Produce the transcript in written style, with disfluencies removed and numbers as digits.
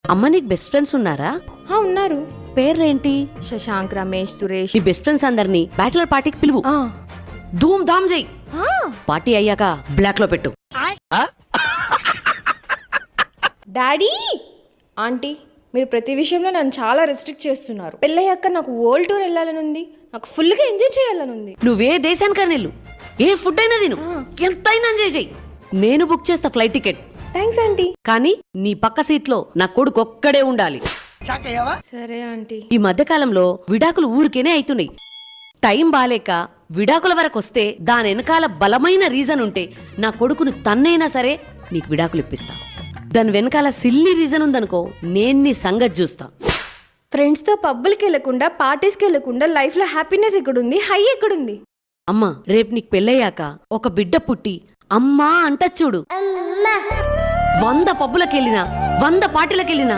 అమ్మ నీకు best friends ఉన్నారా? ఉన్నారు. పేర్లేంటి? శశాంక్, రమేష్, సురేష్. నీ బెస్ట్ ఫ్రెండ్స్ అందరినీ బ్యాచిలర్ పార్టీకి పిలువు. ధూమ్ ధామ్ చెయ్యి. పార్టీ అయ్యాక బ్లాక్ లో పెట్టు. డాడీ, ఆంటీ, మీరు ప్రతి విషయంలో నన్ను చాలా రెస్ట్రిక్ట్ చేస్తున్నారు. పెళ్ళయ్యాక నాకు వరల్డ్ టూర్ వెళ్ళాలని ఉంది, నాకు ఫుల్గా ఎంజాయ్ చేయాలని ఉంది. నువ్వే దేశానికైనా వెళ్ళు, ఏ ఫుడ్ అయినా తిను, ఎంతైనా ఎంజాయ్ చెయ్యి. నేను బుక్ చేస్తా ఫ్లైట్ టికెట్. Thanks aunty. కానీ నీ పక్క సీట్లో నా కొడుకు ఒక్కడే ఉండాలి. సరే ఆంటీ. ఈ మధ్య కాలంలో విడాకులు ఊరికేనే అవుతున్నాయి. టైం బాలేక విడాకుల వరకు వస్తే దాని వెనకాల బలమైన రీజన్ ఉంటే నా కొడుకును తన్నైనా సరే నీకు విడాకులు ఇప్పిస్తా. దాని వెనకాల సిల్లీ రీజన్ ఉందనుకో, నేను నీ సంగతి చూస్తా. ఫ్రెండ్స్తో పబ్బులకి వెళ్ళకుండా, పార్టీస్కి వెళ్ళకుండా లైఫ్లో హ్యాపీనెస్ ఎక్కడుంది, హై ఎక్కడుంది? అమ్మా, రేపు నీకు పెళ్ళయ్యాక ఒక బిడ్డ పుట్టి అమ్మా అంట చూడు. 100 పబ్బులకెళ్ళినా 100 పార్టీలకెళ్ళినా